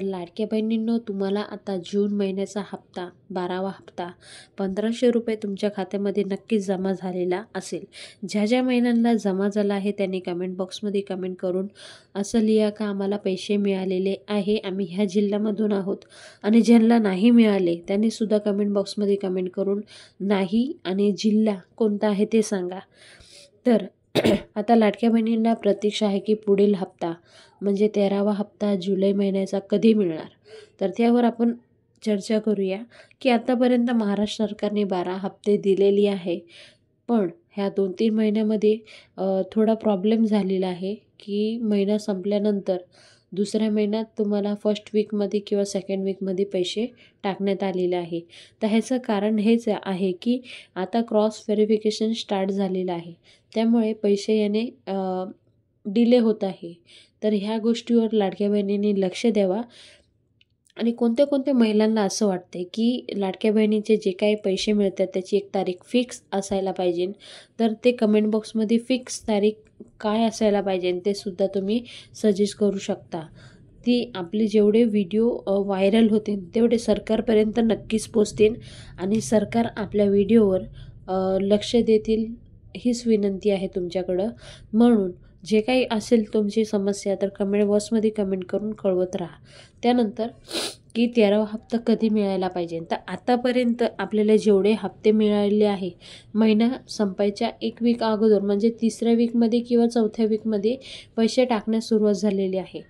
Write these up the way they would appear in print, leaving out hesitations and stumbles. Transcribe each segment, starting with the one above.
तर लाडक्या बहिणींनो, तुम्हाला आता जून महिन्याचा हप्ता 12वा हप्ता 1500 रुपये तुमच्या खात्यामध्ये नक्कीच जमा झालेला असेल. ज्या ज्या महिन्यांना जमा झाला आहे त्यांनी कमेंट बॉक्समध्ये कमेंट करून असं लिहा का आम्हाला पैसे मिळालेले आहे, आम्ही ह्या जिल्ह्यामधून आहोत. आणि ज्यांना नाही मिळाले त्यांनी सुद्धा कमेंट बॉक्समध्ये कमेंट करून नाही आणि जिल्हा कोणता आहे ते सांगा. तर आता लाडक्या बहिणींना प्रतीक्षा आहे की पुढील हप्ता म्हणजे 13वा हप्ता जुलै महिन्याचा कधी मिळणार. तर त्यावर आपण चर्चा करूया की आतापर्यंत महाराष्ट्र सरकारने 12 हप्ते दिलेली आहे. पण ह्या 2-3 महिन्यामध्ये थोडा प्रॉब्लेम झालेला आहे की महिना संपल्यानंतर दुसऱ्या महिन्यात तुम्हाला फर्स्ट वीकमध्ये किंवा सेकंड वीकमध्ये पैसे टाकण्यात आलेले आहे. तर ह्याचं कारण हेच आहे की आता क्रॉस व्हेरिफिकेशन स्टार्ट झालेलं आहे. त्यामुळे पैसे येणे डिले होत आहे. तर ह्या गोष्टीवर लाडक्या बहिणींनी लक्ष द्यावा. आणि कोणत्या कोणत्या महिलांना असं वाटते की लाडक्या बहिणीचे जे काही पैसे मिळतात त्याची एक तारीख फिक्स असायला पाहिजे, तर ते कमेंट बॉक्समध्ये फिक्स तारीख काय असायला पाहिजे ते सुद्धा तुम्ही सजेस्ट करू शकता. ती आपले जेवढे व्हिडिओ व्हायरल होतील तेवढे सरकारपर्यंत नक्कीच पोचतील आणि सरकार आपल्या व्हिडिओवर लक्ष देतील हीच विनंती आहे तुमच्याकडं. म्हणून जे काही असेल तुमची समस्या तर कमेंट बॉक्समध्ये कमेंट करून कळवत राहा. त्यानंतर की 13वा हप्ता कधी मिळायला पाहिजे. तर आतापर्यंत आपल्याला जेवढे हप्ते मिळालेले आहे महिना संपायच्या 1 वीक अगोदर म्हणजे 3ऱ्या वीकमध्ये किंवा 4थ्या वीकमध्ये पैसे टाकण्यास सुरुवात झालेली आहे.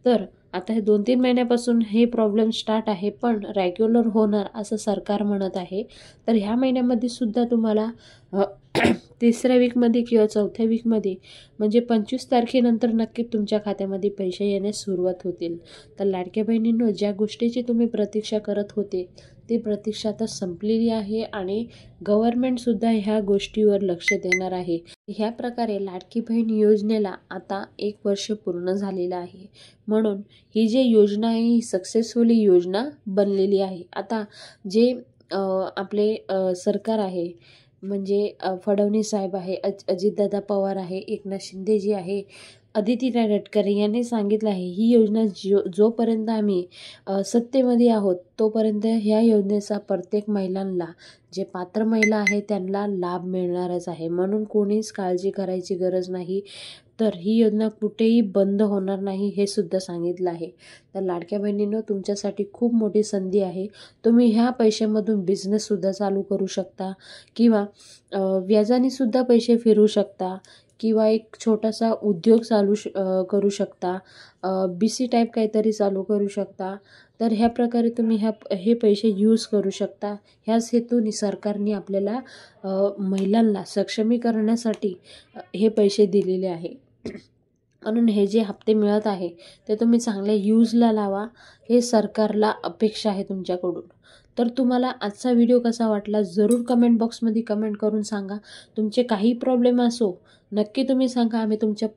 तर आता हे 2-3 महिन्यापासून हे प्रॉब्लेम स्टार्ट आहे पण रेग्युलर होणार असं सरकार म्हणत आहे. तर ह्या महिन्यामध्ये सुद्धा तुम्हाला 3ऱ्या वीकमध्ये किंवा 4थ्या वीकमध्ये म्हणजे 25 तारखेनंतर नक्की तुमच्या खात्यामध्ये पैसे येण्यास सुरुवात होतील. तर लाडक्या बहिणींनो, ज्या गोष्टीची तुम्ही प्रतीक्षा करत होते ती प्रतीक्षा आता संपलेली आहे आणि गव्हर्नमेंटसुद्धा ह्या गोष्टीवर लक्ष देणार आहे. ह्या प्रकारे लाडकी बहीण योजनेला आता 1 वर्ष पूर्ण झालेलं आहे. म्हणून ही जी योजना आहे ही सक्सेसफुली योजना बनलेली आहे. आता जे आपले सरकार आहे म्हणजे फडणवीस साहेब आहे, अजितदादा पवार आहे, एकनाथ शिंदेजी आहे, अदिती तटकरे यांनी सांगितलं आहे ही योजना जोपर्यंत आम्ही सत्तेमध्ये आहोत तोपर्यंत ह्या योजनेचा प्रत्येक महिलांना जे पात्र महिला आहे त्यांना लाभ मिळणारच आहे. म्हणून कोणीच काळजी करायची गरज नाही. तर ही योजना कुठेही बंद होणार नाही हे सुद्धा सांगितलं आहे. तर लाडक्या बहिणींनो, तुमच्यासाठी खूप मोठी संधी आहे. तुम्ही ह्या पैशामधून बिझनेससुद्धा चालू करू शकता किंवा व्याजाने सुद्धा पैसे फिरवू शकता किंवा एक छोटासा उद्योग करू शकता, BC टाईप काहीतरी चालू करू शकता. तर ह्या प्रकारे तुम्ही हे पैसे यूज करू शकता. ह्याच हेतूने सरकारने आपल्याला महिलांना सक्षमीकरणासाठी हे पैसे दिलेले आहे. म्हणून हे जे हप्ते मिळत आहे ते तुम्ही चांगल्या यूजला लावा, हे सरकारला अपेक्षा आहे तुमच्याकडून. तर तुम्हाला आजचा व्हिडिओ कसा वाटला जरूर कमेंट बॉक्समध्ये कमेंट करून सांगा. तुमचे काही प्रॉब्लेम असो नक्की तुम्ही सांगा. आम्ही तुमच्या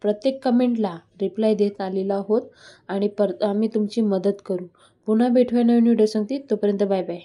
प्रत्येक कमेंटला रिप्लाय देत आलेलो आहोत आणि आम्ही तुमची मदत करू. पुन्हा भेटूया नवीन व्हिडिओ सांगते. तोपर्यंत बाय बाय.